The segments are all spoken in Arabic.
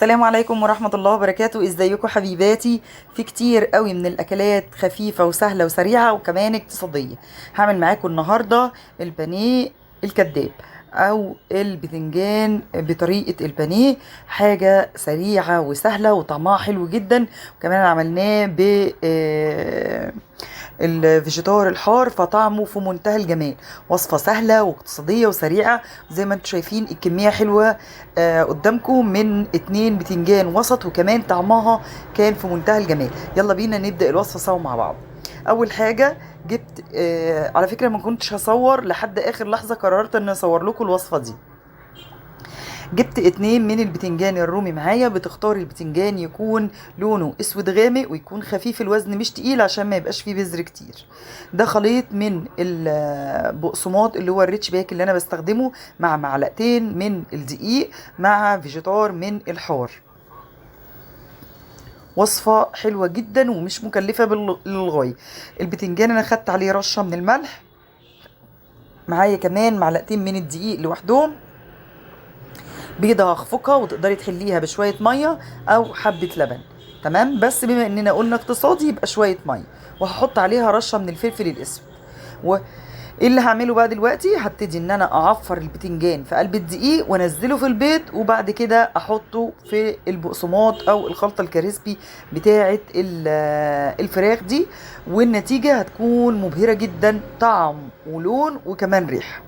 السلام عليكم ورحمة الله وبركاته. ازيكم حبيباتي؟ في كتير قوي من الاكلات خفيفة وسهلة وسريعة وكمان اقتصادية. هعمل معاكم النهاردة البانيه الكداب او البتنجان بطريقة البانيه. حاجة سريعة وسهلة وطعمها حلو جدا، وكمان عملناه ب الفيجيتار الحار، فطعمه في منتهى الجمال. وصفة سهلة واقتصادية وسريعة زي ما انتم شايفين. الكمية حلوة قدامكم من 2 بتنجان وسط، وكمان طعمها كان في منتهى الجمال. يلا بينا نبدأ الوصفة سوا مع بعض. اول حاجة جبت على فكرة ما كنتش هصور لحد اخر لحظة، قررت ان اصور لكم الوصفة دي. جبت 2 من البتنجان الرومي معايا. بتختار البتنجان يكون لونه اسود غامق ويكون خفيف الوزن مش تقيل عشان ما يبقاش فيه بذر كتير. ده خليط من البقسماط اللي هو الريتش باك اللي انا بستخدمه، مع معلقتين من الدقيق، مع فيجيتار من الحار. وصفة حلوة جدا ومش مكلفة للغاية. البتنجان انا خدت عليه رشة من الملح، معايا كمان معلقتين من الدقيق لوحدهم. بيضة هخفقها وتقدري تحليها بشوية مية أو حبة لبن، تمام. بس بما إننا قلنا اقتصادي يبقى شوية مية، وهحط عليها رشة من الفلفل الأسود. وايه اللي هعمله بقى دلوقتي؟ هبتدي ان انا اعفر البتنجان في قلب الدقيق وانزله في البيض، وبعد كده احطه في البقسماط او الخلطه الكريسبي بتاعه الفراخ دي، والنتيجه هتكون مبهره جدا، طعم ولون وكمان ريحه.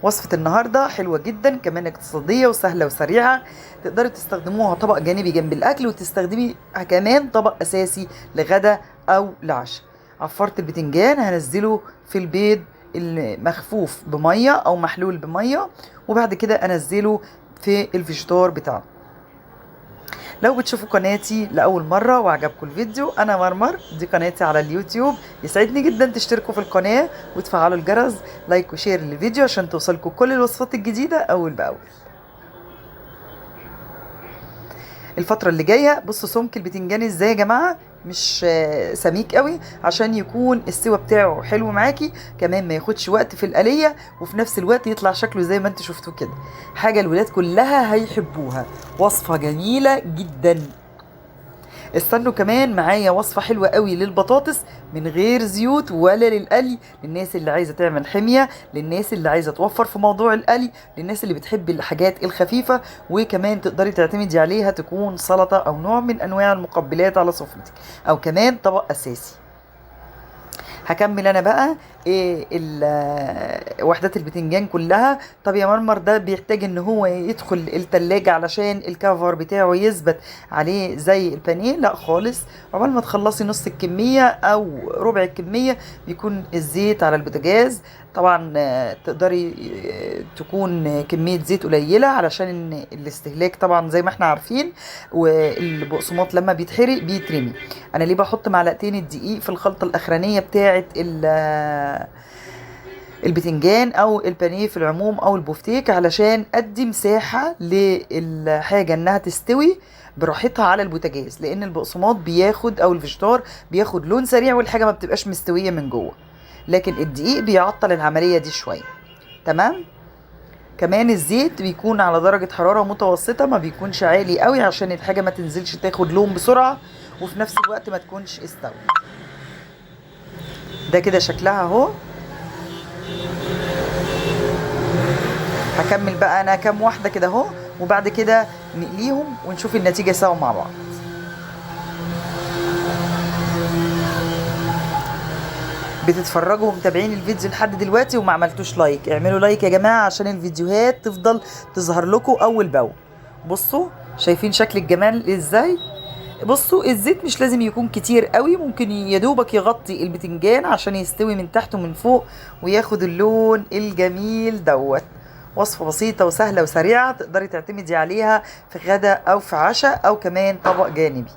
وصفة النهاردة حلوة جدا، كمان اقتصادية وسهلة وسريعة. تقدري تستخدموها طبق جانبي جنب الأكل، وتستخدمي كمان طبق أساسي لغدا أو لعشاء. عفرت البتنجان هنزله في البيض المخفوف بمية أو محلول بمية، وبعد كده أنزله في الفيجيتار بتاعه. لو بتشوفوا قناتي لأول مرة وعجبكم الفيديو، أنا مرمر، دي قناتي على اليوتيوب. يسعدني جدا تشتركوا في القناة وتفعلوا الجرس، لايك وشير للفيديو عشان توصلكم كل الوصفات الجديدة أول بأول. الفترة اللي جاية بصوا سمك البتنجان ازاي يا جماعة، مش سميك قوي عشان يكون السوا بتاعه حلو معاكي، كمان ما ياخدش وقت في القلية، وفي نفس الوقت يطلع شكله زي ما انتوا شفتوا كده. حاجة الولاد كلها هيحبوها، وصفة جميلة جدا. استنوا كمان معايا وصفة حلوة قوي للبطاطس من غير زيوت ولا للقلي، للناس اللي عايزة تعمل حمية، للناس اللي عايزة توفر في موضوع القلي، للناس اللي بتحب الحاجات الخفيفة، وكمان تقدري تعتمدي عليها تكون سلطة أو نوع من أنواع المقبلات على سفرتك، أو كمان طبق أساسي. هكمل انا بقى ايه وحدات البتنجان كلها. طب يا مرمر ده بيحتاج ان هو يدخل التلاجة علشان الكفر بتاعه يثبت عليه زي البانيه؟ لا خالص. عقبال ما تخلصي نص الكمية او ربع الكمية بيكون الزيت على البوتاجاز. طبعا تقدري تكون كمية زيت قليلة علشان الاستهلاك طبعا زي ما احنا عارفين، والبقسماط لما بيتحرق بيترمي. انا ليه بحط معلقتين الدقيق في الخلطة الاخرانية بتاعة البتنجان او البانيه في العموم او البفتيك؟ علشان ادي مساحة للحاجة انها تستوي براحتها على البوتاجاز، لان البقسماط بياخد او الفيجيتار بياخد لون سريع والحاجة ما بتبقاش مستوية من جوه، لكن الدقيق بيعطل العملية دي شوية، تمام. كمان الزيت بيكون على درجة حرارة متوسطة، ما بيكونش عالي قوي عشان الحاجة ما تنزلش تاخد لون بسرعة، وفي نفس الوقت ما تكونش استوت. ده كده شكلها اهو. هكمل بقى انا كام واحدة كده اهو، وبعد كده نقليهم ونشوف النتيجة سوا مع بعض. بتتفرجوا ومتابعين الفيديو لحد دلوقتي وما عملتوش لايك، اعملوا لايك يا جماعة عشان الفيديوهات تفضل تظهر لكم اول باول. بصوا شايفين شكل الجمال ازاي؟ بصوا الزيت مش لازم يكون كتير قوي، ممكن يدوبك يغطي البتنجان عشان يستوي من تحت ومن فوق وياخد اللون الجميل دوت. وصفة بسيطة وسهلة وسريعة، تقدري تعتمدي عليها في غدا او في عشاء او كمان طبق جانبي.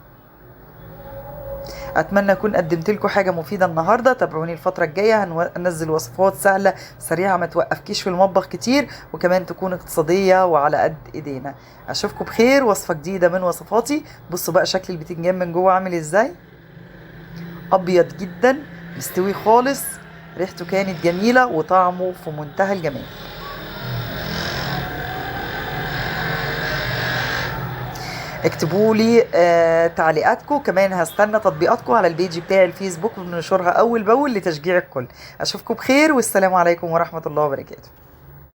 اتمنى اكون قدمت لكم حاجه مفيده النهارده. تابعوني الفتره الجايه، هننزل وصفات سهله سريعه ما توقفكيش في المطبخ كتير، وكمان تكون اقتصاديه وعلى قد ايدينا. اشوفكم بخير، وصفه جديده من وصفاتي. بصوا بقى شكل البتنجان من جوه عامل ازاي، ابيض جدا مستوي خالص، ريحته كانت جميله وطعمه في منتهى الجمال. اكتبوا لي تعليقاتكم، كمان هستنى تطبيقاتكم على البيج بتاعي الفيسبوك، بننشرها اول باول لتشجيع الكل. اشوفكم بخير، والسلام عليكم ورحمة الله وبركاته.